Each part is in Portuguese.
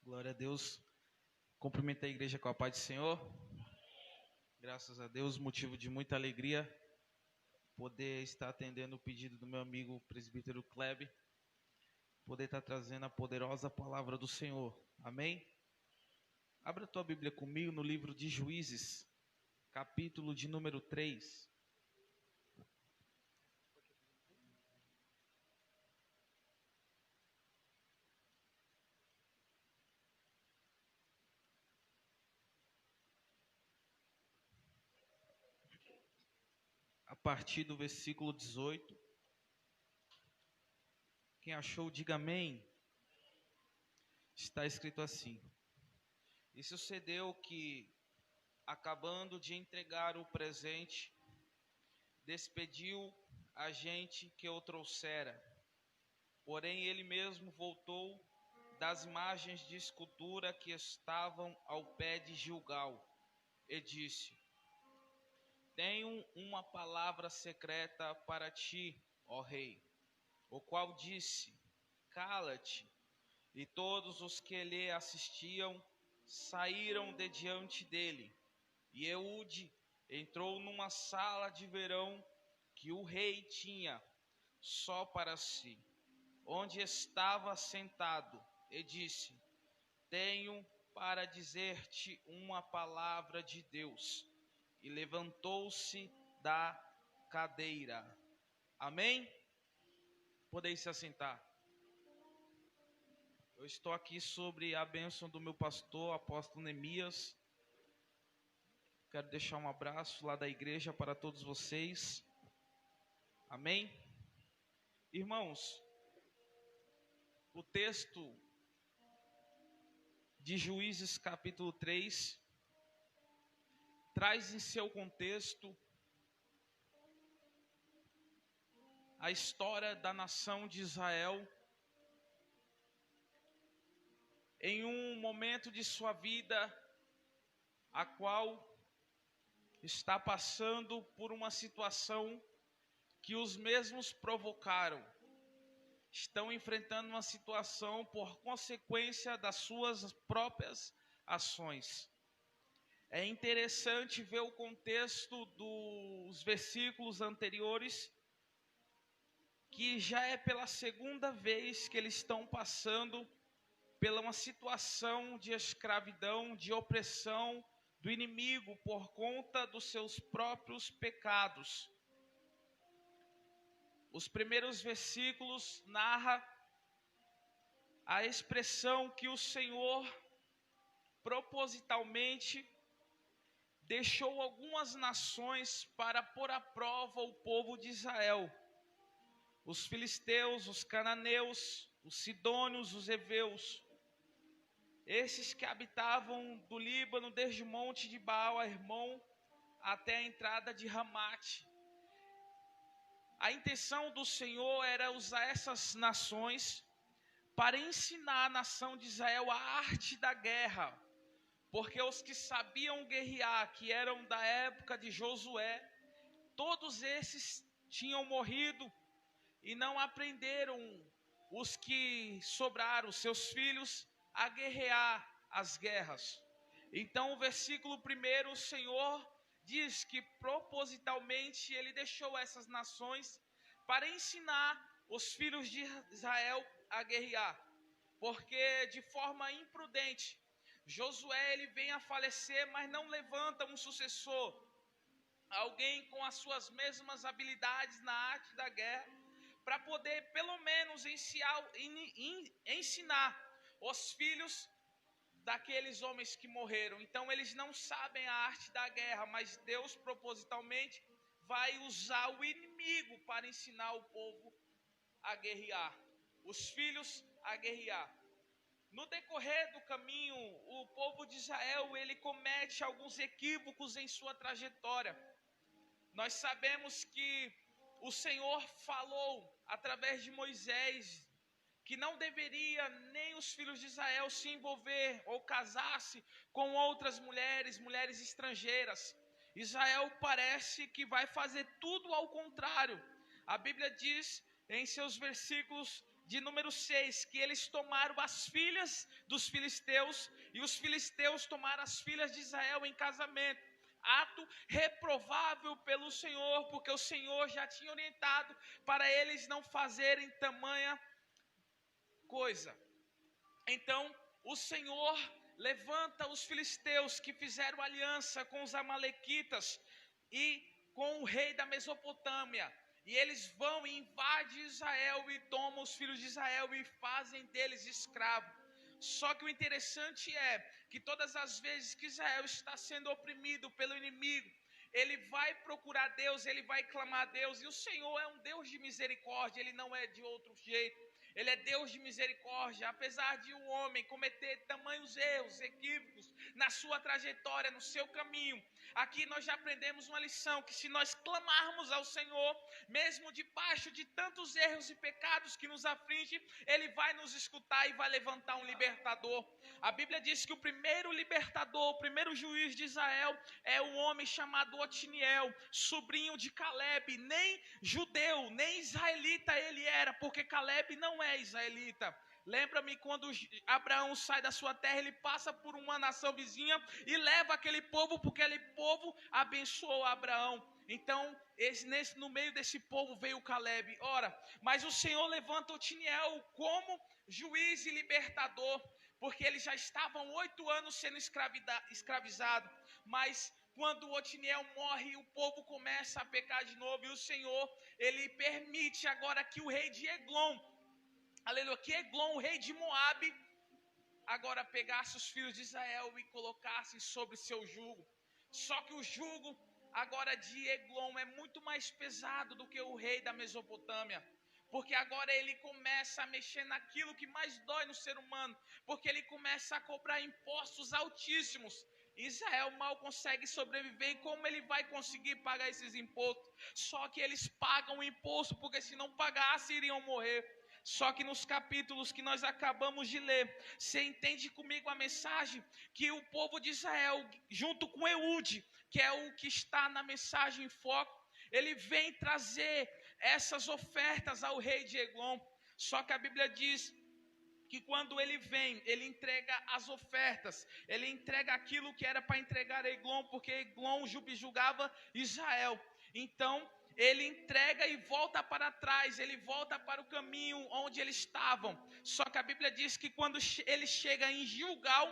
Glória a Deus. Cumprimento a igreja com a paz do Senhor. Graças a Deus, motivo de muita alegria poder estar atendendo o pedido do meu amigo presbítero Kleber, poder estar trazendo a poderosa palavra do Senhor. Amém? Abra a tua Bíblia comigo no livro de Juízes, capítulo de número 3. A partir do versículo 18. Quem achou, diga amém. Está escrito assim: E sucedeu que, acabando de entregar o presente, despediu a gente que o trouxera. Porém, ele mesmo voltou das imagens de escultura que estavam ao pé de Gilgal e disse: Tenho uma palavra secreta para ti, ó rei. O qual disse: Cala-te. E todos os que lhe assistiam saíram de diante dele. E Eude entrou numa sala de verão que o rei tinha só para si, onde estava sentado, e disse: Tenho para dizer-te uma palavra de Deus. E levantou-se da cadeira. Amém? Podeis se assentar. Eu estou aqui sobre a bênção do meu pastor, apóstolo Neemias. Quero deixar um abraço lá da igreja para todos vocês. Amém? Irmãos, o texto de Juízes capítulo 3 traz em seu contexto a história da nação de Israel em um momento de sua vida a qual está passando por uma situação que os mesmos provocaram. Estão enfrentando uma situação por consequência das suas próprias ações. É interessante ver o contexto dos versículos anteriores, que já é pela segunda vez que eles estão passando pela uma situação de escravidão, de opressão do inimigo por conta dos seus próprios pecados. Os primeiros versículos narram a expressão que o Senhor propositalmente deixou algumas nações para pôr à prova o povo de Israel. Os filisteus, os cananeus, os sidônios, os heveus. Esses que habitavam do Líbano desde o monte de Baal a Hermon até a entrada de Ramate. A intenção do Senhor era usar essas nações para ensinar a nação de Israel a arte da guerra. Porque os que sabiam guerrear, que eram da época de Josué, todos esses tinham morrido e não aprenderam, os que sobraram, seus filhos, a guerrear as guerras. Então o versículo 1, o Senhor diz que propositalmente ele deixou essas nações para ensinar os filhos de Israel a guerrear. Porque de forma imprudente, Josué ele vem a falecer, mas não levanta um sucessor. Alguém com as suas mesmas habilidades na arte da guerra, para poder pelo menos ensinar os filhos daqueles homens que morreram. Então eles não sabem a arte da guerra, mas Deus propositalmente vai usar o inimigo para ensinar o povo a guerrear, os filhos a guerrear. No decorrer do caminho, o povo de Israel ele comete alguns equívocos em sua trajetória. Nós sabemos que o Senhor falou através de Moisés que não deveria nem os filhos de Israel se envolver ou casar-se com outras mulheres, mulheres estrangeiras. Israel parece que vai fazer tudo ao contrário. A Bíblia diz em seus versículos de número 6, que eles tomaram as filhas dos filisteus e os filisteus tomaram as filhas de Israel em casamento. Ato reprovável pelo Senhor, porque o Senhor já tinha orientado para eles não fazerem tamanha coisa. Então o Senhor levanta os filisteus que fizeram aliança com os amalequitas e com o rei da Mesopotâmia. E eles vão e invadem Israel e tomam os filhos de Israel e fazem deles escravos. Só que o interessante é que todas as vezes que Israel está sendo oprimido pelo inimigo, ele vai procurar Deus, ele vai clamar a Deus. E o Senhor é um Deus de misericórdia, ele não é de outro jeito. Ele é Deus de misericórdia, apesar de o homem cometer tamanhos erros, equívocos na sua trajetória, no seu caminho. Aqui nós já aprendemos uma lição, que se nós clamarmos ao Senhor, mesmo debaixo de tantos erros e pecados que nos afligem, Ele vai nos escutar e vai levantar um libertador. A Bíblia diz que o primeiro libertador, o primeiro juiz de Israel é um homem chamado Otiniel, sobrinho de Caleb. Nem judeu, nem israelita ele era, porque Caleb não é israelita. Lembra-me quando Abraão sai da sua terra, ele passa por uma nação vizinha e leva aquele povo, porque aquele povo abençoou Abraão. Então, no meio desse povo veio Caleb. Ora, mas o Senhor levanta Otiniel como juiz e libertador, porque eles já estavam 8 anos sendo escravizados. Mas quando Otiniel morre, o povo começa a pecar de novo, e o Senhor, ele permite agora que o rei de Eglon, aleluia, que Eglon, o rei de Moabe, agora pegasse os filhos de Israel e colocasse sobre seu jugo. Só que o jugo agora de Eglon é muito mais pesado do que o rei da Mesopotâmia, porque agora ele começa a mexer naquilo que mais dói no ser humano, porque ele começa a cobrar impostos altíssimos. Israel mal consegue sobreviver, e como ele vai conseguir pagar esses impostos? Só que eles pagam o imposto, porque se não pagasse iriam morrer. Só que nos capítulos que nós acabamos de ler, você entende comigo a mensagem? Que o povo de Israel, junto com Eude, que é o que está na mensagem em foco, ele vem trazer essas ofertas ao rei de Eglon. Só que a Bíblia diz que quando ele vem, ele entrega as ofertas, ele entrega aquilo que era para entregar a Eglon, porque Eglon julgava Israel. Então ele entrega e volta para trás, ele volta para o caminho onde eles estavam. Só que a Bíblia diz que quando ele chega em Gilgal,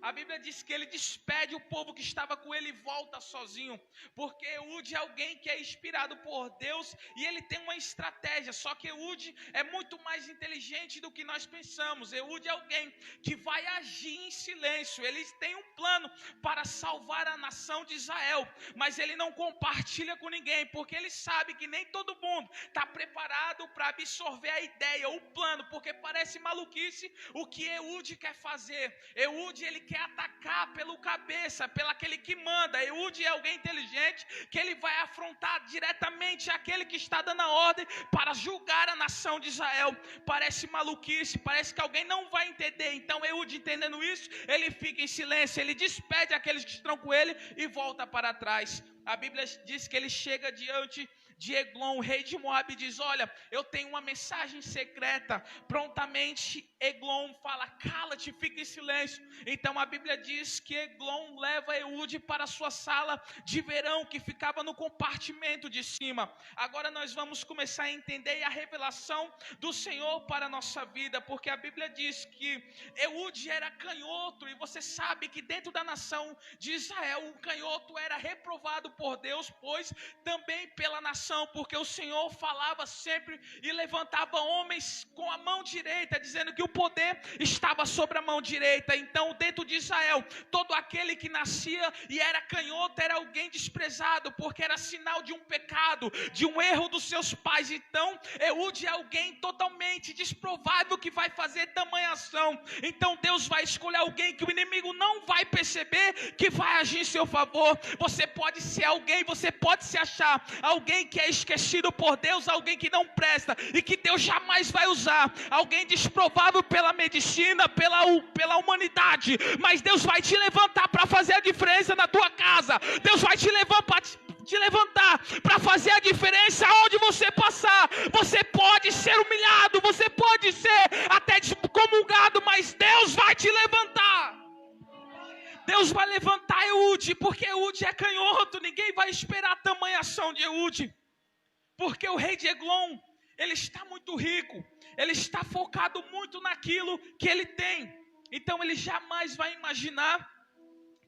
a Bíblia diz que ele despede o povo que estava com ele e volta sozinho, porque Eude é alguém que é inspirado por Deus e ele tem uma estratégia. Só que Eude é muito mais inteligente do que nós pensamos. Eude é alguém que vai agir em silêncio. Ele tem um plano para salvar a nação de Israel, mas ele não compartilha com ninguém, porque ele sabe que nem todo mundo está preparado para absorver a ideia, o plano, porque parece maluquice o que Eude quer fazer. Eude, ele quer atacar pelo cabeça, pelo aquele que manda. Eude é alguém inteligente, que ele vai afrontar diretamente aquele que está dando a ordem para julgar a nação de Israel. Parece maluquice, parece que alguém não vai entender. Então Eude, entendendo isso, ele fica em silêncio, ele despede aqueles que estão com ele e volta para trás. A Bíblia diz que ele chega diante de Eglon, o rei de Moabe, diz: olha, eu tenho uma mensagem secreta. Prontamente Eglon fala: cala-te, fica em silêncio. Então a Bíblia diz que Eglon leva Eude para a sua sala de verão, que ficava no compartimento de cima. Agora nós vamos começar a entender a revelação do Senhor para a nossa vida, porque a Bíblia diz que Eude era canhoto, e você sabe que dentro da nação de Israel o canhoto era reprovado por Deus, pois também pela nação, porque o Senhor falava sempre e levantava homens com a mão direita, dizendo que o poder estava sobre a mão direita. Então dentro de Israel, todo aquele que nascia e era canhoto era alguém desprezado, porque era sinal de um pecado, de um erro dos seus pais. Então Eude é alguém totalmente desprovável que vai fazer tamanha ação. Então Deus vai escolher alguém que o inimigo não vai perceber, que vai agir em seu favor. Você pode ser alguém, você pode se achar alguém que é esquecido por Deus, alguém que não presta e que Deus jamais vai usar, alguém desprovável pela medicina, pela humanidade, mas Deus vai te levantar para fazer a diferença na tua casa. Deus vai te levantar para fazer a diferença onde você passar. Você pode ser humilhado, você pode ser até excomungado, mas Deus vai te levantar. Deus vai levantar Eude, porque Eude é canhoto. Ninguém vai esperar a tamanha ação de Eude, porque o rei de Eglon, ele está muito rico, ele está focado muito naquilo que ele tem. Então ele jamais vai imaginar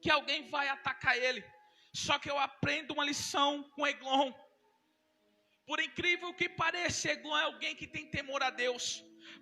que alguém vai atacar ele. Só que eu aprendo uma lição com Eglon. Por incrível que pareça, Eglon é alguém que tem temor a Deus.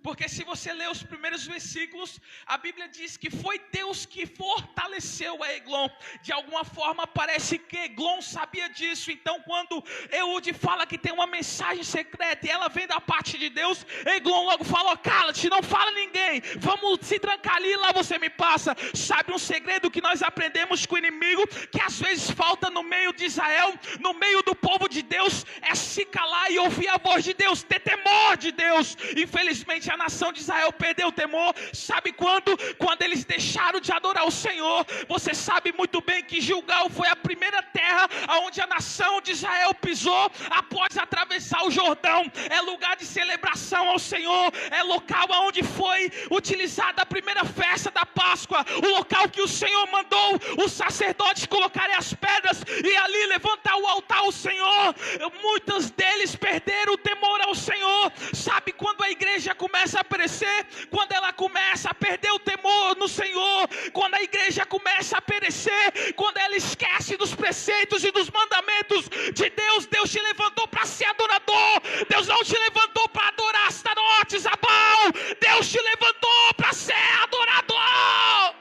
Porque se você ler os primeiros versículos, a Bíblia diz que foi Deus que fortaleceu a Eglon. De alguma forma parece que Eglon sabia disso. Então quando Eude fala que tem uma mensagem secreta e ela vem da parte de Deus, Eglon logo fala: cala-te, não fala ninguém, vamos se trancar ali, lá você me passa. Sabe um segredo que nós aprendemos com o inimigo, que às vezes falta no meio de Israel, no meio do povo de Deus, é se calar e ouvir a voz de Deus, ter temor de Deus. Infelizmente a nação de Israel perdeu o temor. Sabe quando? Quando eles deixaram de adorar o Senhor. Você sabe muito bem que Gilgal foi a primeira terra onde a nação de Israel pisou após atravessar o Jordão. É lugar de celebração ao Senhor, é local onde foi utilizada a primeira festa da Páscoa, o local que o Senhor mandou os sacerdotes colocarem as pedras e ali levantar o altar ao Senhor. Muitos deles perderam o temor ao Senhor. Sabe quando a igreja começa a perecer? Quando ela começa a perder o temor no Senhor, quando a igreja começa a perecer, quando ela esquece dos preceitos e dos mandamentos de Deus. Deus te levantou para ser adorador. Deus não te levantou para adorar Astarotes, a Baal. Deus te levantou para ser adorador.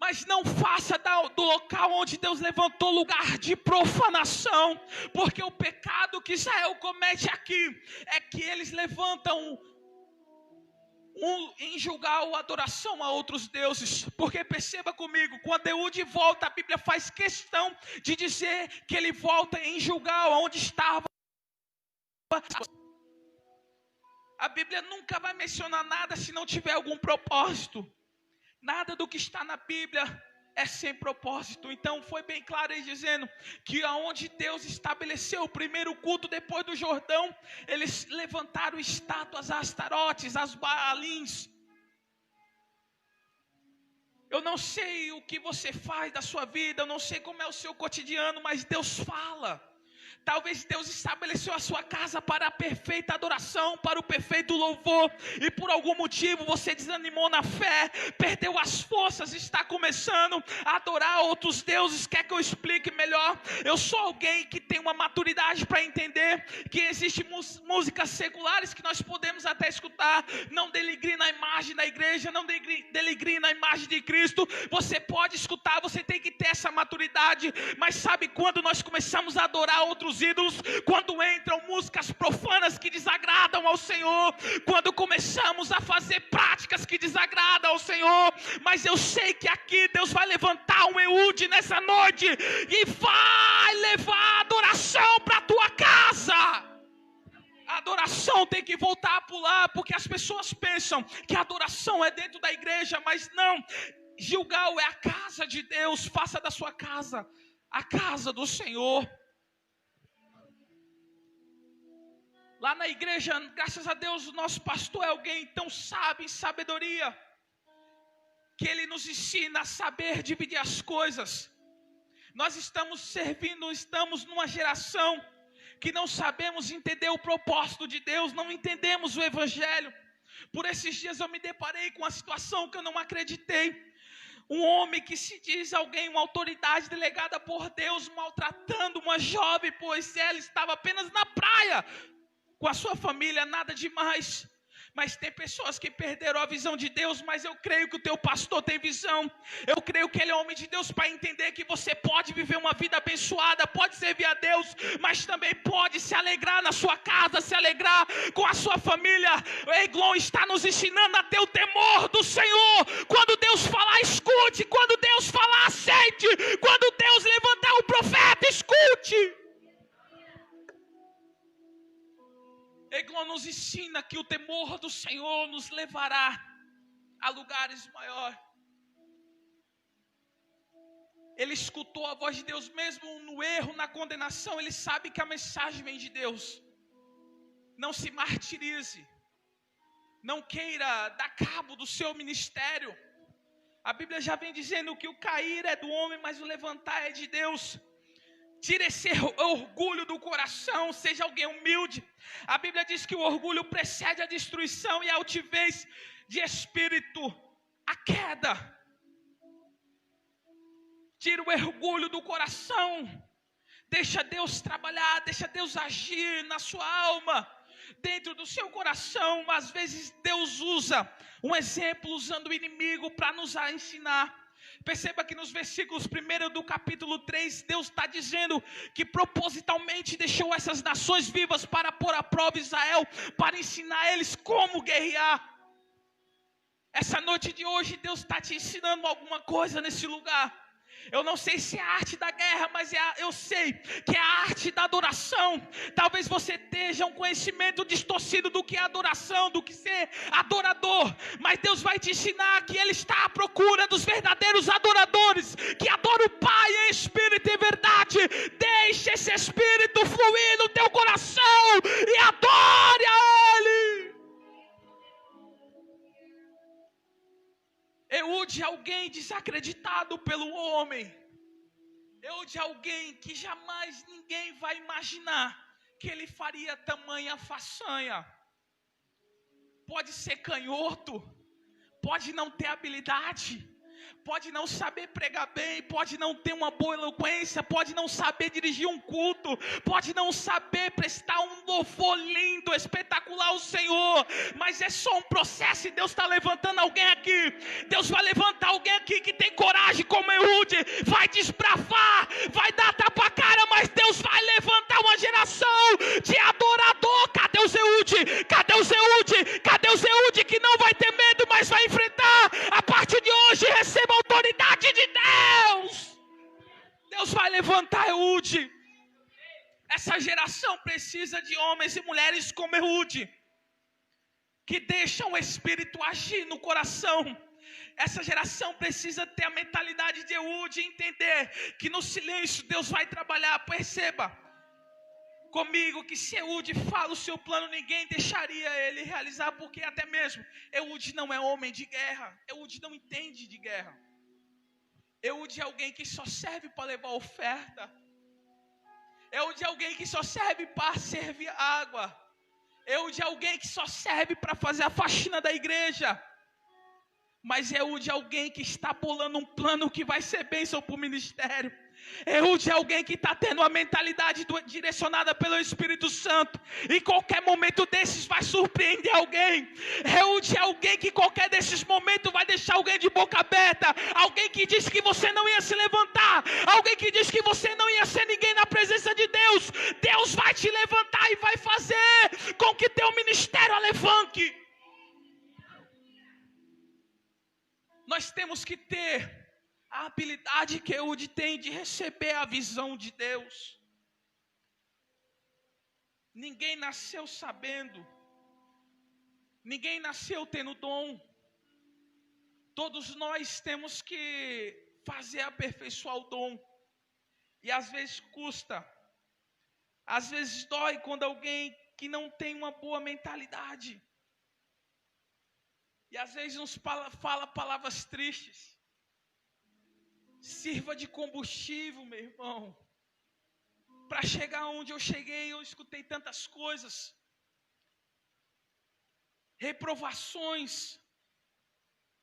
Mas não faça do local onde Deus levantou lugar de profanação, porque o pecado que Israel comete aqui é que eles levantam em julgar a adoração a outros deuses. Porque perceba comigo, quando Eude volta, a Bíblia faz questão de dizer que ele volta em julgar onde estava. A Bíblia nunca vai mencionar nada se não tiver algum propósito. Nada do que está na Bíblia é sem propósito. Então foi bem claro aí dizendo que aonde Deus estabeleceu o primeiro culto depois do Jordão, eles levantaram estátuas a Astarotes, as Baalins. Eu não sei o que você faz da sua vida, eu não sei como é o seu cotidiano, mas Deus fala. Talvez Deus estabeleceu a sua casa para a perfeita adoração, para o perfeito louvor, e por algum motivo você desanimou na fé, perdeu as forças, está começando a adorar outros deuses. Quer que eu explique melhor? Eu sou alguém que tem uma maturidade para entender que existem músicas seculares que nós podemos até escutar. Não denigre na imagem da igreja, não denigre na imagem de Cristo. Você pode escutar, você tem que ter essa maturidade. Mas sabe quando nós começamos a adorar outros ídolos? Quando entram músicas profanas que desagradam ao Senhor, quando começamos a fazer práticas que desagradam ao Senhor. Mas eu sei que aqui Deus vai levantar um Eude nessa noite e vai levar a adoração para a tua casa. A adoração tem que voltar a pular, porque as pessoas pensam que a adoração é dentro da igreja, mas não. Gilgal é a casa de Deus. Faça da sua casa a casa do Senhor. Lá na igreja, graças a Deus, o nosso pastor é alguém tão sábio, em sabedoria, que ele nos ensina a saber dividir as coisas. Nós estamos numa geração que não sabemos entender o propósito de Deus, não entendemos o evangelho. Por esses dias eu me deparei com uma situação que eu não acreditei. Um homem que se diz alguém, uma autoridade delegada por Deus, maltratando uma jovem, pois ela estava apenas na praia com a sua família, nada demais. Mas tem pessoas que perderam a visão de Deus. Mas eu creio que o teu pastor tem visão. Eu creio que ele é homem de Deus para entender que você pode viver uma vida abençoada, pode servir a Deus, mas também pode se alegrar na sua casa, se alegrar com a sua família. O Eglon está nos ensinando a ter o temor do Senhor. Quando Deus falar, escute. Quando Deus falar, aceite. Quando Deus levantar o profeta, escute. Eglon nos ensina que o temor do Senhor nos levará a lugares maiores. Ele escutou a voz de Deus mesmo no erro, na condenação. Ele sabe que a mensagem vem de Deus. Não se martirize. Não queira dar cabo do seu ministério. A Bíblia já vem dizendo que o cair é do homem, mas o levantar é de Deus. Tire esse orgulho do coração, seja alguém humilde. A Bíblia diz que o orgulho precede a destruição e a altivez de espírito, a queda. Tira o orgulho do coração. Deixa Deus trabalhar, deixa Deus agir na sua alma, dentro do seu coração. Às vezes Deus usa um exemplo, usando o inimigo para nos ensinar. Perceba que nos versículos 1 do capítulo 3, Deus está dizendo que propositalmente deixou essas nações vivas para pôr à prova Israel, para ensinar eles como guerrear. Essa noite de hoje, Deus está te ensinando alguma coisa nesse lugar. Eu não sei se é a arte da guerra, mas eu sei que é a arte da adoração. Talvez você esteja um conhecimento distorcido do que é adoração, do que ser adorador. Mas Deus vai te ensinar que Ele está à procura dos verdadeiros adoradores, que adoram o Pai em espírito e verdade. Deixe esse espírito fluir no teu coração e adore a Ele. Eude é alguém desacreditado pelo homem. Eude é alguém que jamais ninguém vai imaginar que ele faria tamanha façanha. Pode ser canhoto, pode não ter habilidade, pode não saber pregar bem, pode não ter uma boa eloquência, pode não saber dirigir um culto, pode não saber prestar um louvor lindo, espetacular ao Senhor, mas é só um processo e Deus está levantando alguém aqui. Deus vai levantar alguém aqui que tem coragem como Eude, vai desbravar, vai dar tapa a cara, mas Deus vai levantar uma geração de adorador. Cadê o Eude? Cadê o Eude? Cadê o Eude que não vai ter medo, mas vai enfrentar? A partir de hoje, receba a autoridade de Deus. Deus vai levantar Eude. Essa geração precisa de homens e mulheres como Eude, que deixam o Espírito agir no coração. Essa geração precisa ter a mentalidade de Eude e entender que no silêncio Deus vai trabalhar. Perceba comigo que se Eude fala o seu plano, ninguém deixaria ele realizar, porque até mesmo Eude não é homem de guerra. Eude não entende de guerra. Eude é alguém que só serve para levar oferta. Eude é alguém que só serve para servir água. Eude é alguém que só serve para fazer a faxina da igreja. Mas Eude é alguém que está bolando um plano que vai ser bênção para o ministério. Eude é alguém que está tendo a mentalidade direcionada pelo Espírito Santo. Em qualquer momento desses vai surpreender alguém. Eude é alguém que em qualquer desses momentos vai deixar alguém de boca aberta. Alguém que disse que você não ia se levantar. Alguém que disse que você não ia ser ninguém na presença de Deus. Deus vai te levantar e vai fazer com que teu ministério alavanque. Nós temos que ter a habilidade que Eude tem de receber a visão de Deus. Ninguém nasceu sabendo. Ninguém nasceu tendo dom. Todos nós temos que fazer aperfeiçoar o dom. E às vezes custa. Às vezes dói quando alguém que não tem uma boa mentalidade. E às vezes nos fala palavras tristes. Sirva de combustível, meu irmão. Para chegar onde eu cheguei, eu escutei tantas coisas. Reprovações.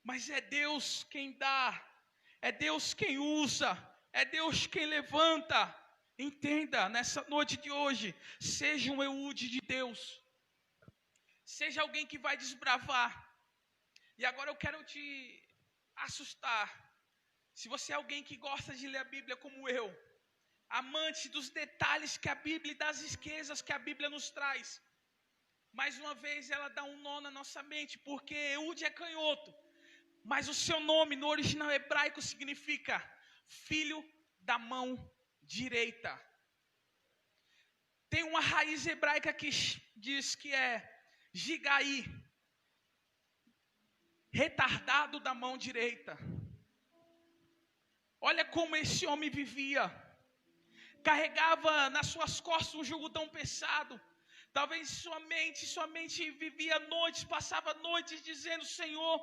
Mas é Deus quem dá. É Deus quem usa. É Deus quem levanta. Entenda, nessa noite de hoje, seja um Eude de Deus. Seja alguém que vai desbravar. E agora eu quero te assustar. Se você é alguém que gosta de ler a Bíblia como eu, amante dos detalhes que a Bíblia e das riquezas que a Bíblia nos traz, mais uma vez ela dá um nó na nossa mente, porque Eude é canhoto, mas o seu nome no original hebraico significa filho da mão direita. Tem uma raiz hebraica que diz que é Gigai, retardado da mão direita. Olha como esse homem vivia. Carregava nas suas costas um jugo tão pesado. Talvez sua mente vivia noites, passava noites dizendo: Senhor,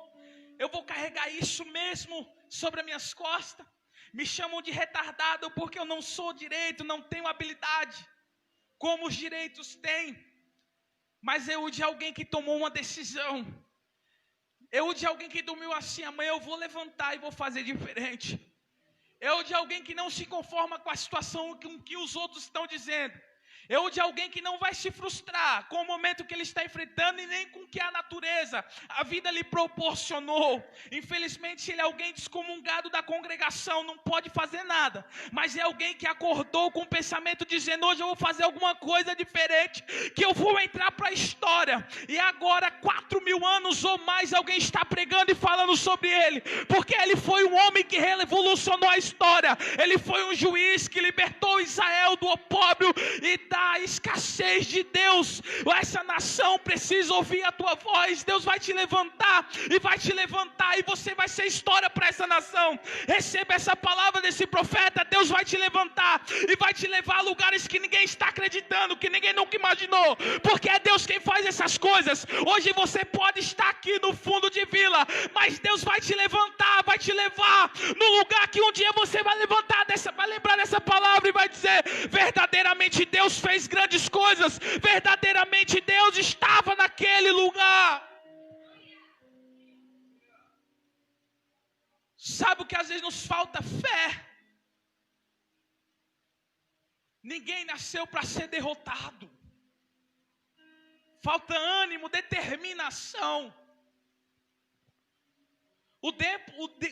eu vou carregar isso mesmo sobre as minhas costas. Me chamam de retardado porque eu não sou direito, não tenho habilidade como os direitos têm. Mas eu de alguém que tomou uma decisão. Eu de alguém que dormiu assim: amanhã eu vou levantar e vou fazer diferente. Eu de alguém que não se conforma com a situação com que os outros estão dizendo. Eu de alguém que não vai se frustrar com o momento que ele está enfrentando e nem com o que a natureza, a vida lhe proporcionou. Infelizmente ele é alguém excomungado da congregação, não pode fazer nada. Mas é alguém que acordou com o pensamento dizendo: hoje eu vou fazer alguma coisa diferente, que eu vou entrar para a história. E agora 4.000 anos ou mais alguém está pregando e falando sobre ele. Porque ele foi um homem que revolucionou a história. Ele foi um juiz que libertou Israel do opróbrio e da escassez de Deus. Essa nação precisa ouvir a tua voz. Deus vai te levantar e você vai ser história para essa nação. Receba essa palavra desse profeta. Deus vai te levantar e vai te levar a lugares que ninguém está acreditando, que ninguém nunca imaginou, porque é Deus quem faz essas coisas. Hoje você pode estar aqui no fundo de vila, mas Deus vai te levantar, vai te levar no lugar que um dia você vai vai lembrar dessa palavra e vai dizer: verdadeiramente Deus fez grandes coisas, verdadeiramente Deus estava naquele lugar. Sabe o que às vezes nos falta? Fé. Ninguém nasceu para ser derrotado. Falta ânimo, determinação.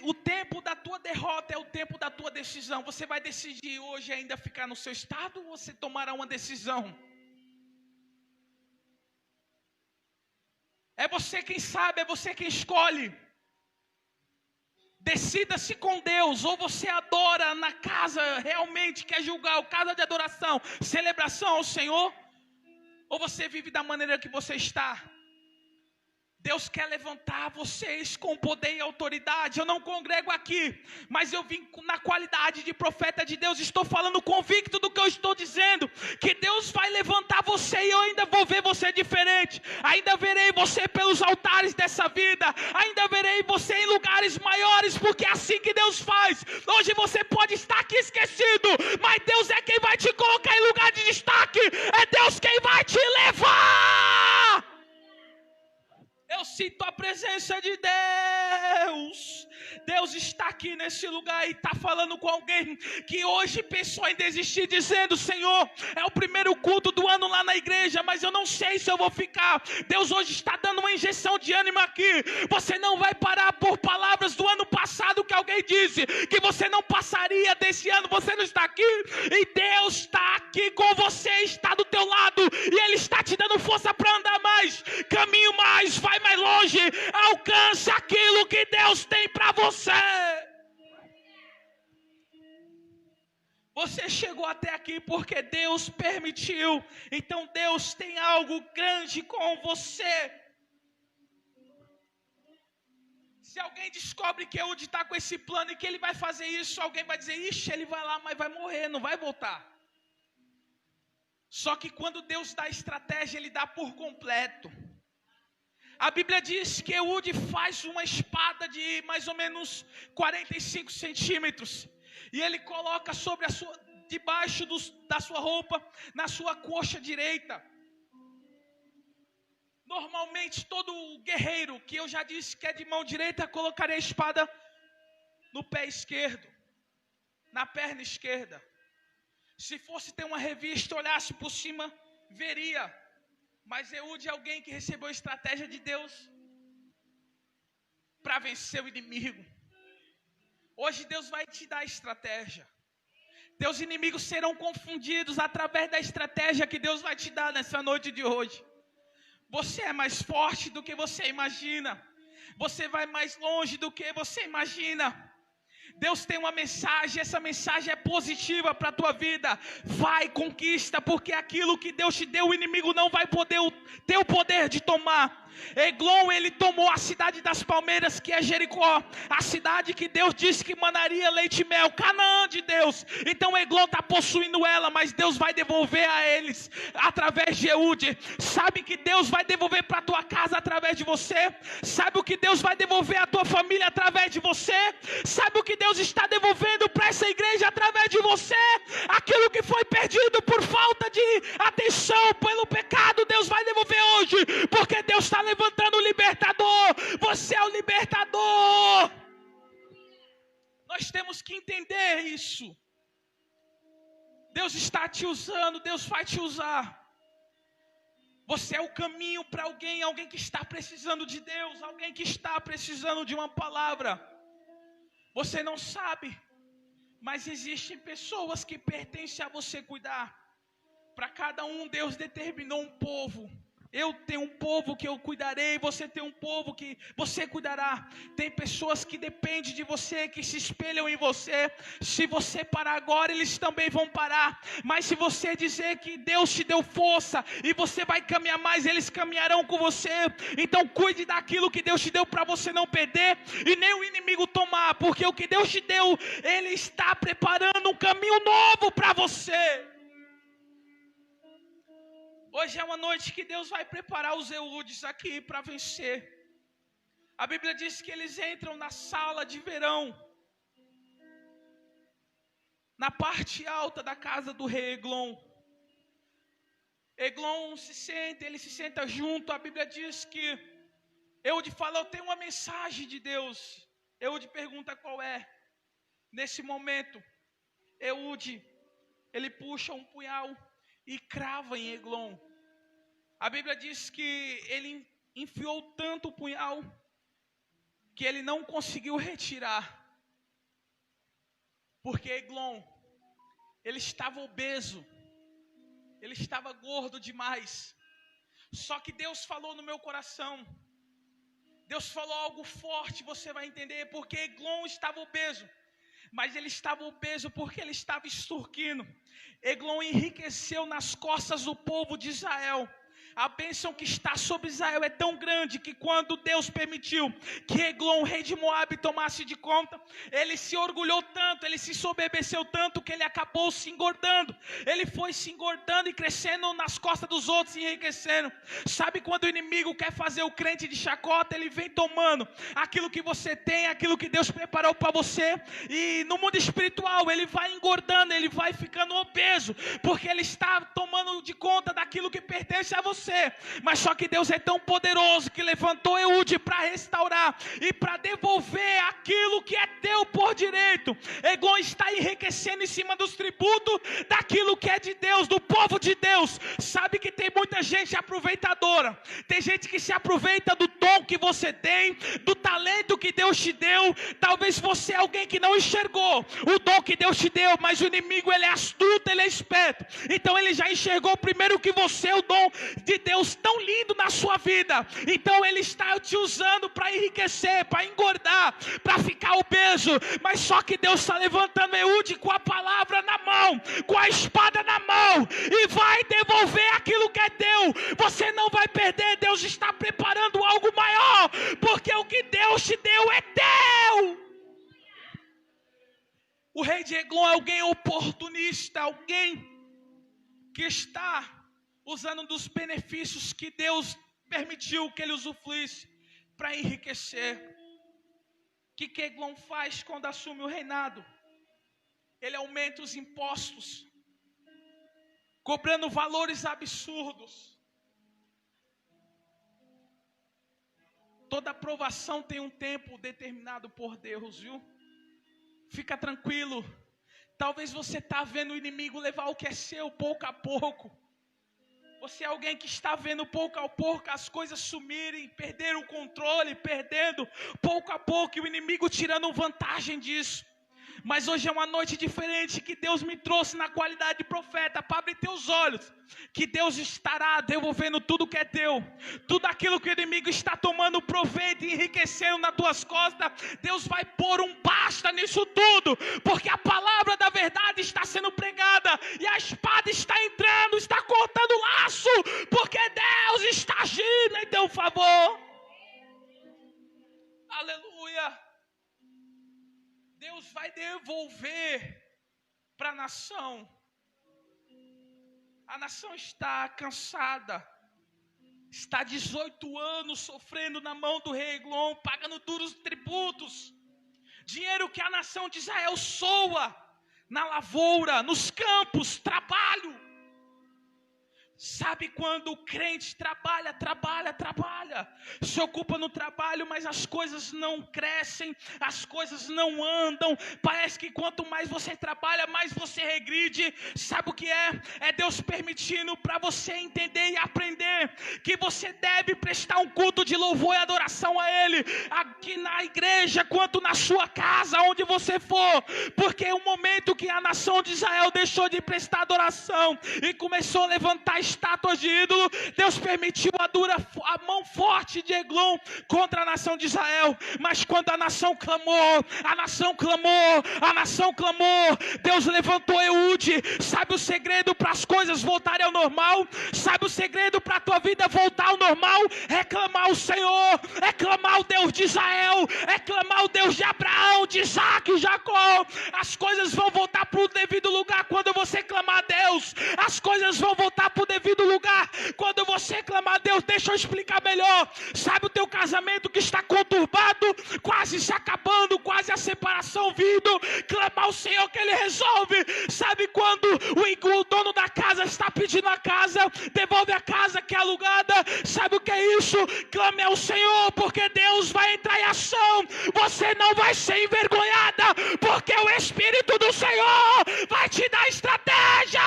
O tempo da tua derrota é o tempo da tua decisão. Você vai decidir hoje ainda ficar no seu estado ou você tomará uma decisão? É você quem sabe, é você quem escolhe. Decida-se com Deus, ou você adora na casa realmente, quer julgar, o casa de adoração, celebração ao Senhor, ou você vive da maneira que você está. Deus quer levantar vocês com poder e autoridade. Eu não congrego aqui, mas eu vim na qualidade de profeta de Deus. Estou falando convicto do que eu estou dizendo, que Deus vai levantar você e eu ainda vou ver você diferente. Ainda verei você pelos altares dessa vida. Ainda verei você em lugares maiores, porque é assim que Deus faz. Hoje você pode estar aqui esquecido, mas Deus é quem vai te colocar em lugar de destaque. É Deus quem vai te levar. Eu sinto a presença de Deus. Deus está aqui nesse lugar e está falando com alguém que hoje pensou em desistir, dizendo: Senhor, é o primeiro culto do ano lá na igreja, mas eu não sei se eu vou ficar. Deus hoje está dando uma injeção de ânimo aqui. Você não vai parar por palavras do ano passado que alguém disse que você não passaria desse ano. Você não está aqui, e Deus está aqui com você, está do teu lado, e Ele está te dando força para andar mais, caminho mais, vai mais longe, alcance aquilo que Deus tem para você. Você chegou até aqui porque Deus permitiu. Então Deus tem algo grande com você. Se alguém descobre que Eude está com esse plano e que ele vai fazer isso, alguém vai dizer: ixi, ele vai lá, mas vai morrer, não vai voltar. Só que quando Deus dá estratégia, Ele dá por completo. A Bíblia diz que Eude faz uma espada de mais ou menos 45 centímetros. E ele coloca sobre debaixo da sua roupa, na sua coxa direita. Normalmente todo guerreiro, que eu já disse que é de mão direita, colocaria a espada no pé esquerdo, na perna esquerda. Se fosse ter uma revista, olhasse por cima, veria. Mas Eude é alguém que recebeu a estratégia de Deus para vencer o inimigo. Hoje Deus vai te dar estratégia. Teus inimigos serão confundidos através da estratégia que Deus vai te dar nessa noite de hoje. Você é mais forte do que você imagina. Você vai mais longe do que você imagina. Deus tem uma mensagem, essa mensagem é positiva para a tua vida. Vai, conquista, porque aquilo que Deus te deu, o inimigo não vai poder ter o poder de tomar. Eglon, ele tomou a cidade das palmeiras, que é Jericó, a cidade que Deus disse que manaria leite e mel, Canaã de Deus. Então Eglon está possuindo ela, mas Deus vai devolver a eles através de Eude. Sabe que Deus vai devolver para a tua casa através de você? Sabe o que Deus vai devolver à tua família através de você? Sabe o que Deus está devolvendo para essa igreja através de você? Aquilo que foi perdido por falta de atenção pelo pecado, Deus vai devolver hoje, porque Deus está levantando o libertador. Você é o libertador. Nós temos que entender isso. Deus está te usando, Deus vai te usar. Você é o caminho para alguém que está precisando de Deus, alguém que está precisando de uma palavra. Você não sabe, mas existem pessoas que pertencem a você cuidar. Para cada um, Deus determinou um povo. Eu tenho um povo que eu cuidarei, você tem um povo que você cuidará. Tem pessoas que dependem de você, que se espelham em você. Se você parar agora, eles também vão parar. Mas se você dizer que Deus te deu força e você vai caminhar mais, eles caminharão com você. Então cuide daquilo que Deus te deu para você não perder e nem o inimigo tomar. Porque o que Deus te deu, Ele está preparando um caminho novo para você. Hoje é uma noite que Deus vai preparar os Eudes aqui para vencer. A Bíblia diz que eles entram na sala de verão, na parte alta da casa do rei Eglon. Eglon ele se senta junto. A Bíblia diz que Eude fala: eu tenho uma mensagem de Deus. Eude pergunta qual é. Nesse momento, Eude, ele puxa um punhal e crava em Eglon. A Bíblia diz que ele enfiou tanto o punhal que ele não conseguiu retirar. Porque Eglon, ele estava obeso, ele estava gordo demais. Só que Deus falou no meu coração, Deus falou algo forte, você vai entender. Porque Eglon estava obeso, mas ele estava obeso porque ele estava extorquindo. Eglon enriqueceu nas costas do povo de Israel. A bênção que está sobre Israel é tão grande que quando Deus permitiu que Eglon, rei de Moabe, tomasse de conta, ele se orgulhou tanto, ele se soberbeceu tanto que ele acabou se engordando. Ele foi se engordando e crescendo nas costas dos outros e enriquecendo. Sabe quando o inimigo quer fazer o crente de chacota? Ele vem tomando aquilo que você tem, aquilo que Deus preparou para você. E no mundo espiritual ele vai engordando, ele vai ficando obeso, porque ele está tomando de conta daquilo que pertence a você. Mas só que Deus é tão poderoso que levantou Eude para restaurar e para devolver aquilo que é teu por direito. Eglon está enriquecendo em cima dos tributos daquilo que é de Deus, do povo de Deus. Sabe que tem muita gente aproveitadora, tem gente que se aproveita do dom que você tem, do talento que Deus te deu. Talvez você é alguém que não enxergou o dom que Deus te deu, mas o inimigo, ele é astuto, ele é esperto. Então ele já enxergou primeiro que você é o dom de Deus tão lindo na sua vida. Então ele está te usando para enriquecer, para engordar, para ficar obeso. Mas só que Deus está levantando Eude com a palavra na mão, com a espada na mão, e vai devolver aquilo que é teu. Você não vai perder. Deus está preparando algo maior, porque o que Deus te deu é teu. O rei de Eglon é alguém oportunista, alguém que está usando dos benefícios que Deus permitiu que ele usufruísse para enriquecer. O que Eglon faz quando assume o reinado? Ele aumenta os impostos, cobrando valores absurdos. Toda aprovação tem um tempo determinado por Deus, viu? Fica tranquilo. Talvez você está vendo o inimigo levar o que é seu pouco a pouco. Você é alguém que está vendo pouco a pouco as coisas sumirem, perder o controle, perdendo pouco a pouco, e o inimigo tirando vantagem disso. Mas hoje é uma noite diferente que Deus me trouxe na qualidade de profeta para abrir teus olhos, que Deus estará devolvendo tudo que é teu, tudo aquilo que o inimigo está tomando proveito e enriquecendo nas tuas costas, Deus vai pôr um basta nisso tudo, porque a palavra da verdade está sendo pregada, e a espada está entrando, está cortando o laço, porque Deus está agindo em teu favor. Aleluia. Deus vai devolver para a nação. A nação está cansada. Está 18 anos sofrendo na mão do rei Eglon, pagando duros tributos. Dinheiro que a nação de Israel soa na lavoura, nos campos, trabalho. Sabe quando o crente trabalha, se ocupa no trabalho, mas as coisas não crescem, as coisas não andam, parece que quanto mais você trabalha, mais você regride. Sabe o que é? É Deus permitindo para você entender e aprender que você deve prestar um culto de louvor e adoração a Ele, aqui na igreja, quanto na sua casa, onde você for, porque o momento que a nação de Israel deixou de prestar adoração e começou a levantar estátuas de ídolo, Deus permitiu a mão forte de Eglon contra a nação de Israel. Mas quando a nação clamou, Deus levantou Eude. Sabe o segredo para as coisas voltarem ao normal? Sabe o segredo para a tua vida voltar ao normal? É clamar o Senhor, é clamar o Deus de Israel, é clamar o Deus de Abraão, de Isaac e Jacó. As coisas vão voltar para o devido lugar quando você clamar a Deus. As coisas vão voltar para o devido lugar quando você clamar a Deus. Deixa eu explicar melhor. Sabe o teu casamento que está conturbado, quase se acabando, quase a separação vindo? Clamar ao Senhor que Ele resolve. Sabe quando o dono da casa está pedindo a casa, devolve a casa que é alugada? Sabe o que é isso? Clame ao Senhor, porque Deus vai entrar em ação. Você não vai ser envergonhada, porque o Espírito do Senhor vai te dar estratégia.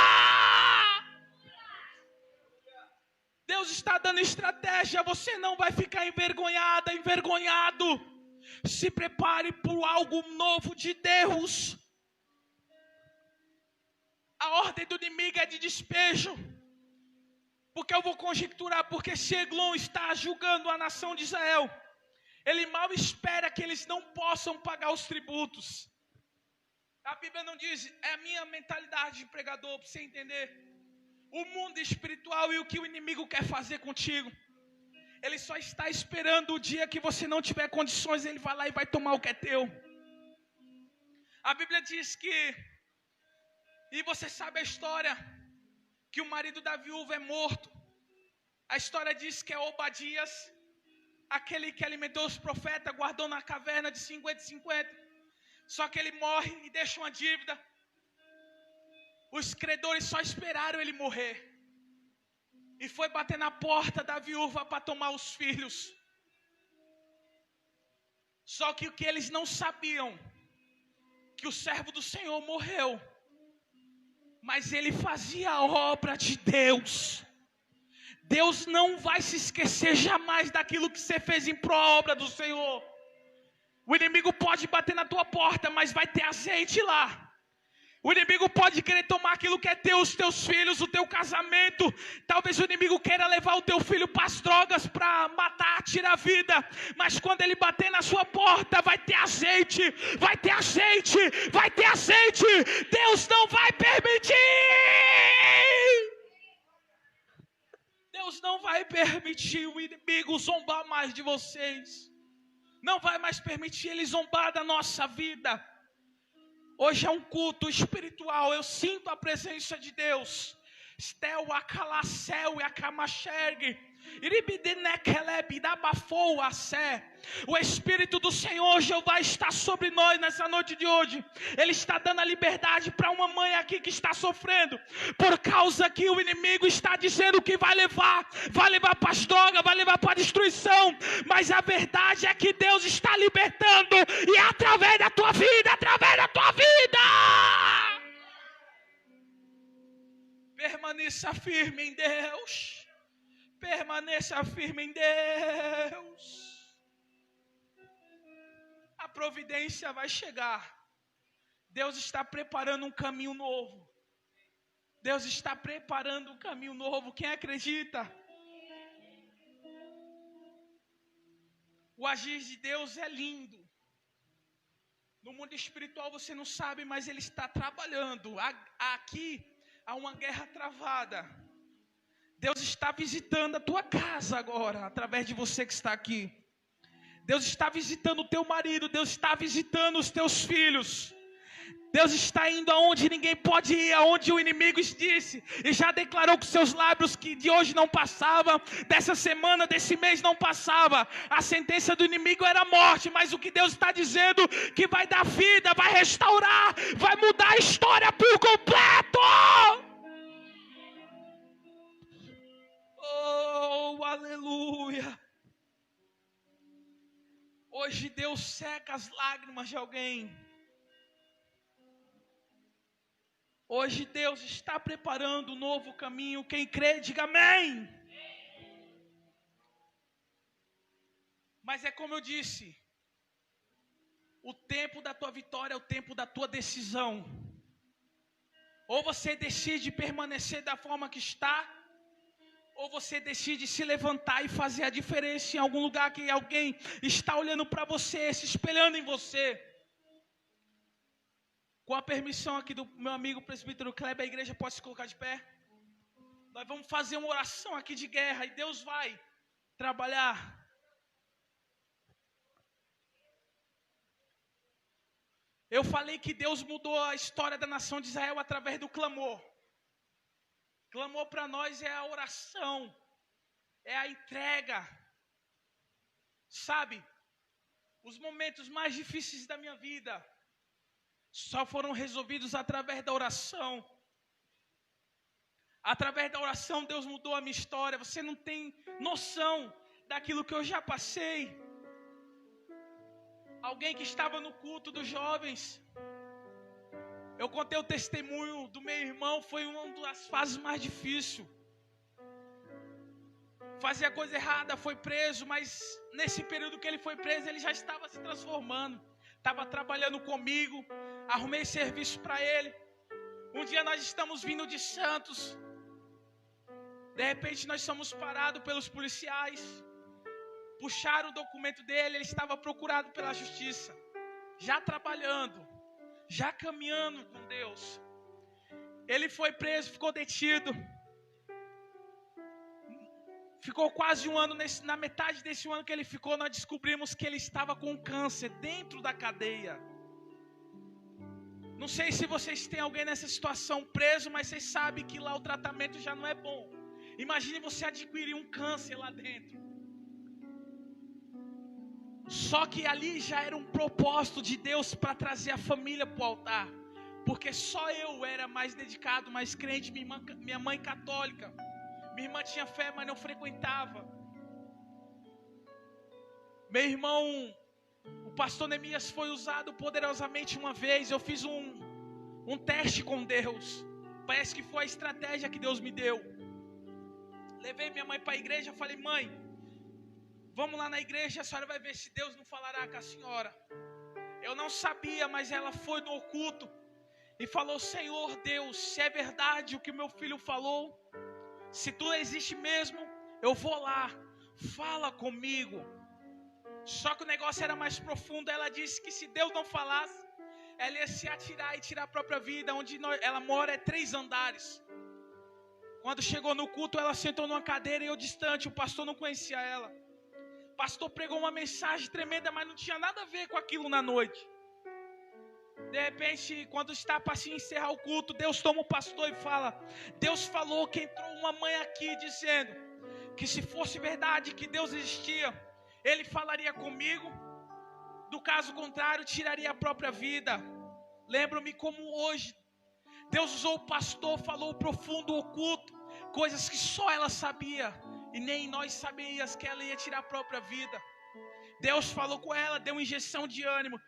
Deus está dando estratégia, você não vai ficar envergonhado. Se prepare por algo novo de Deus. A ordem do inimigo é de despejo. Porque eu vou conjecturar, porque se Eglon está julgando a nação de Israel, ele mal espera que eles não possam pagar os tributos. A Bíblia não diz, é a minha mentalidade de pregador, para você entender. O mundo espiritual e o que o inimigo quer fazer contigo, ele só está esperando o dia que você não tiver condições, ele vai lá e vai tomar o que é teu. A Bíblia diz que, e você sabe a história, que o marido da viúva é morto. A história diz que é Obadias, aquele que alimentou os profetas, guardou na caverna de 50 em 50. Só que ele morre e deixa uma dívida. Os credores só esperaram ele morrer. E foi bater na porta da viúva para tomar os filhos. Só que o que eles não sabiam, que o servo do Senhor morreu, mas ele fazia a obra de Deus. Deus não vai se esquecer jamais daquilo que você fez em pró-obra do Senhor. O inimigo pode bater na tua porta, mas vai ter azeite lá. O inimigo pode querer tomar aquilo que é teu, os teus filhos, o teu casamento. Talvez o inimigo queira levar o teu filho para as drogas, para matar, tirar a vida. Mas quando ele bater na sua porta, vai ter azeite, vai ter azeite, vai ter azeite. Deus não vai permitir. Deus não vai permitir o inimigo zombar mais de vocês. Não vai mais permitir ele zombar da nossa vida. Hoje é um culto espiritual, eu sinto a presença de Deus. Stel akalacel e akamachergue. O Espírito do Senhor Jeová está sobre nós nessa noite de hoje. Ele está dando a liberdade para uma mãe aqui que está sofrendo, por causa que o inimigo está dizendo que vai levar para as drogas, vai levar para a destruição. Mas a verdade é que Deus está libertando, e é através da tua vida, Permaneça firme em Deus. Permaneça firme em Deus. A providência vai chegar. Deus está preparando um caminho novo. Deus está preparando um caminho novo. Quem acredita? O agir de Deus é lindo. No mundo espiritual você não sabe, mas Ele está trabalhando. Aqui há uma guerra travada. Deus está visitando a tua casa agora, através de você que está aqui. Deus está visitando o teu marido, Deus está visitando os teus filhos. Deus está indo aonde ninguém pode ir, aonde o inimigo disse, e já declarou com seus lábios que de hoje não passava, dessa semana, desse mês não passava. A sentença do inimigo era morte, mas o que Deus está dizendo, que vai dar vida, vai restaurar, vai mudar a história por completo. Oh, aleluia. Hoje Deus seca as lágrimas de alguém. Hoje Deus está preparando um novo caminho. Quem crê, diga amém. Mas é como eu disse, o tempo da tua vitória é o tempo da tua decisão. Ou você decide permanecer da forma que está, ou você decide se levantar e fazer a diferença em algum lugar que alguém está olhando para você, se espelhando em você. Com a permissão aqui do meu amigo presbítero Kleber, a igreja pode se colocar de pé. Nós vamos fazer uma oração aqui de guerra e Deus vai trabalhar. Eu falei que Deus mudou a história da nação de Israel através do clamor. Clamor para nós é a oração, é a entrega. Sabe, os momentos mais difíceis da minha vida só foram resolvidos através da oração. Através da oração Deus mudou a minha história. Você não tem noção daquilo que eu já passei. Alguém que estava no culto dos jovens, eu contei o testemunho do meu irmão. Foi uma das fases mais difíceis. Fazia coisa errada, foi preso, mas nesse período que ele foi preso, ele já estava se transformando. Estava trabalhando comigo, arrumei serviço para ele. Um dia nós estamos vindo de Santos. De repente nós somos parados pelos policiais. Puxaram o documento dele, ele estava procurado pela justiça. Já trabalhando, já caminhando com Deus. Ele foi preso, ficou detido. Ficou quase um ano, na metade desse ano que ele ficou, nós descobrimos que ele estava com câncer dentro da cadeia. Não sei se vocês têm alguém nessa situação preso, mas vocês sabem que lá o tratamento já não é bom. Imagine você adquirir um câncer lá dentro. Só que ali já era um propósito de Deus para trazer a família para o altar. Porque só eu era mais dedicado, mais crente, minha mãe católica. Minha irmã tinha fé, mas não frequentava. Meu irmão, o pastor Neemias foi usado poderosamente uma vez. Eu fiz um teste com Deus. Parece que foi a estratégia que Deus me deu. Levei minha mãe para a igreja. Falei, mãe, vamos lá na igreja, a senhora vai ver se Deus não falará com a senhora. Eu não sabia, mas ela foi no oculto e falou, Senhor Deus, se é verdade o que meu filho falou, se tu existe mesmo, eu vou lá, fala comigo. Só que o negócio era mais profundo. Ela disse que se Deus não falasse, ela ia se atirar e tirar a própria vida. Onde ela mora é 3 andares. Quando chegou no culto, ela sentou numa cadeira e eu distante, o pastor não conhecia ela. O pastor pregou uma mensagem tremenda, mas não tinha nada a ver com aquilo na noite. De repente, quando está para se encerrar o culto, Deus toma o pastor e fala, Deus falou que entrou uma mãe aqui dizendo que se fosse verdade que Deus existia, Ele falaria comigo, do caso contrário, tiraria a própria vida. Lembro-me como hoje, Deus usou o pastor, falou o profundo, oculto, coisas que só ela sabia, e nem nós sabíamos que ela ia tirar a própria vida. Deus falou com ela, deu uma injeção de ânimo.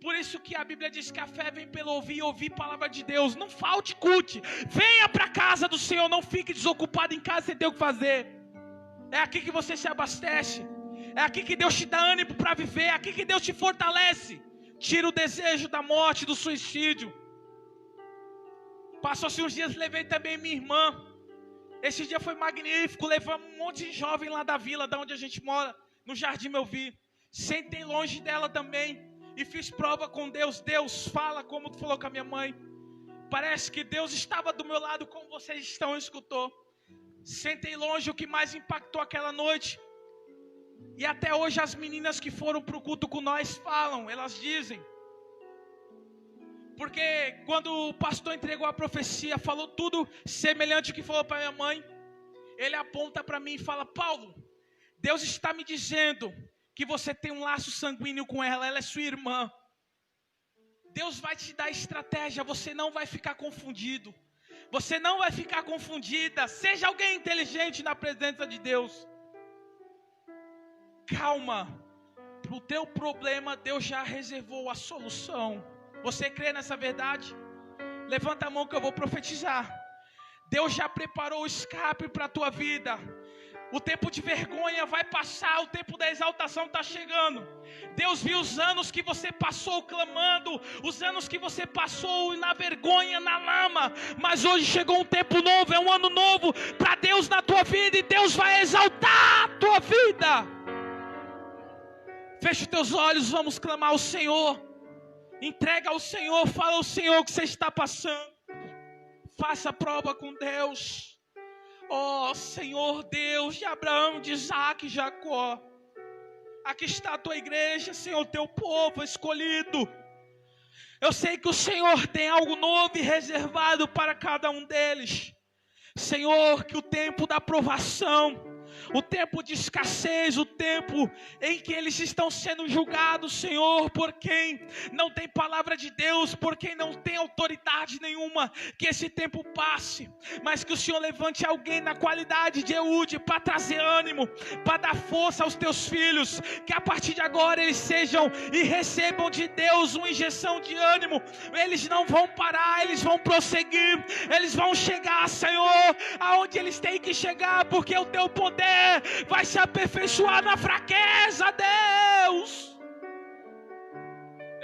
Por isso que a Bíblia diz que a fé vem pelo ouvir, ouvir a palavra de Deus. Não falte culto, venha para a casa do Senhor, não fique desocupado em casa sem ter o que fazer. É aqui que você se abastece, é aqui que Deus te dá ânimo para viver, é aqui que Deus te fortalece. Tira o desejo da morte, do suicídio. Passou-se uns dias, levei também minha irmã. Esse dia foi magnífico, levamos um monte de jovem lá da vila, da onde a gente mora, no Jardim Melvi. Sentei longe dela também e fiz prova com Deus. Deus, fala como tu falou com a minha mãe. Parece que Deus estava do meu lado, como vocês estão, escutou. Sentei longe. O que mais impactou aquela noite, e até hoje as meninas que foram para o culto com nós falam, elas dizem, porque quando o pastor entregou a profecia, falou tudo semelhante ao que falou para minha mãe, ele aponta para mim e fala: Paulo, Deus está me dizendo que você tem um laço sanguíneo com ela, ela é sua irmã. Deus vai te dar estratégia, você não vai ficar confundido. Você não vai ficar confundida. Seja alguém inteligente na presença de Deus. Calma. Para o teu problema, Deus já reservou a solução. Você crê nessa verdade? Levanta a mão que eu vou profetizar. Deus já preparou o escape para a tua vida. O tempo de vergonha vai passar, o tempo da exaltação está chegando. Deus viu os anos que você passou clamando, os anos que você passou na vergonha, na lama. Mas hoje chegou um tempo novo, é um ano novo para Deus na tua vida. E Deus vai exaltar a tua vida. Feche os teus olhos, vamos clamar ao Senhor. Entrega ao Senhor, fala ao Senhor o que você está passando. Faça prova com Deus. Oh Senhor Deus de Abraão, de Isaac e Jacó, aqui está a tua igreja, Senhor, teu povo escolhido. Eu sei que o Senhor tem algo novo e reservado para cada um deles. Senhor, que o tempo da provação, o tempo de escassez, o tempo em que eles estão sendo julgados, Senhor, por quem não tem palavra de Deus, por quem não tem autoridade nenhuma, que esse tempo passe, mas que o Senhor levante alguém na qualidade de Eude para trazer ânimo, para dar força aos teus filhos, que a partir de agora eles sejam e recebam de Deus uma injeção de ânimo. Eles não vão parar, eles vão prosseguir, eles vão chegar, Senhor, aonde eles têm que chegar, porque o teu poder vai se aperfeiçoar na fraqueza, Deus.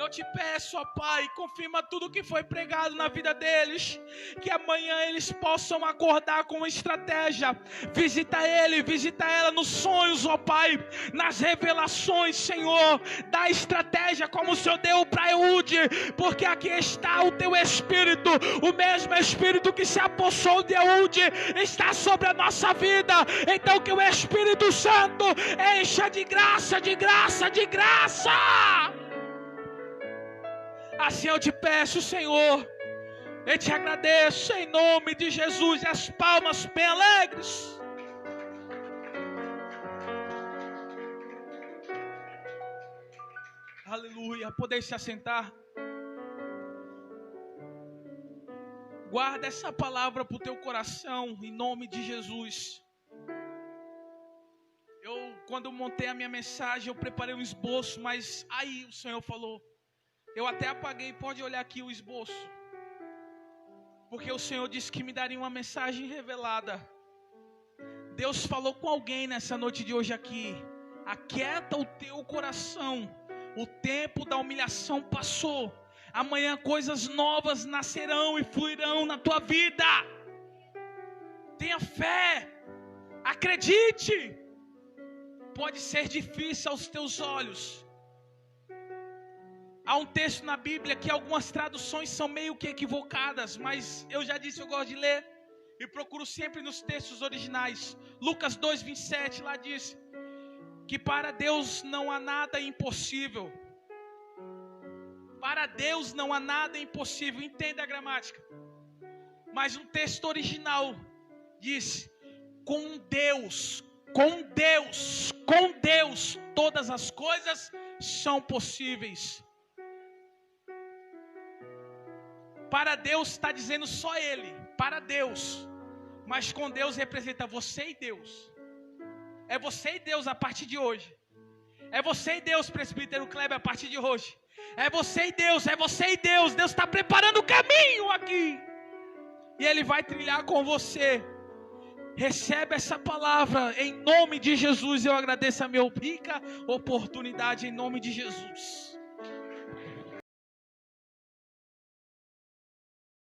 Eu te peço, ó Pai, confirma tudo que foi pregado na vida deles, que amanhã eles possam acordar com uma estratégia. Visita ele, visita ela nos sonhos, ó Pai, nas revelações, Senhor. Dá estratégia como o Senhor deu para Eude, porque aqui está o teu Espírito, o mesmo Espírito que se apossou de Eude está sobre a nossa vida. Então que o Espírito Santo encha de graça, de graça, de graça. Assim eu te peço, Senhor, eu te agradeço em nome de Jesus. E as palmas bem alegres. Aleluia, poder se assentar. Guarda essa palavra para o teu coração, em nome de Jesus. Quando montei a minha mensagem, eu preparei um esboço, mas aí o Senhor falou, eu até apaguei, pode olhar aqui o esboço, porque o Senhor disse que me daria uma mensagem revelada. Deus falou com alguém nessa noite de hoje aqui: aquieta o teu coração, o tempo da humilhação passou, amanhã coisas novas nascerão e fluirão na tua vida. Tenha fé, acredite. Pode ser difícil aos teus olhos. Há um texto na Bíblia que algumas traduções são meio que equivocadas, mas eu já disse, eu gosto de ler e procuro sempre nos textos originais. Lucas 2:27 lá diz que para Deus não há nada impossível. Para Deus não há nada impossível. Entenda a gramática. Mas um texto original diz: com Deus, todas as coisas são possíveis. Para Deus está dizendo só Ele, para Deus. Mas com Deus representa você e Deus. É você e Deus a partir de hoje. É você e Deus, presbítero Kleber, a partir de hoje. É você e Deus, é você e Deus. Deus está preparando o caminho aqui. E Ele vai trilhar com você. Recebe essa palavra em nome de Jesus. Eu agradeço a minha rica oportunidade em nome de Jesus.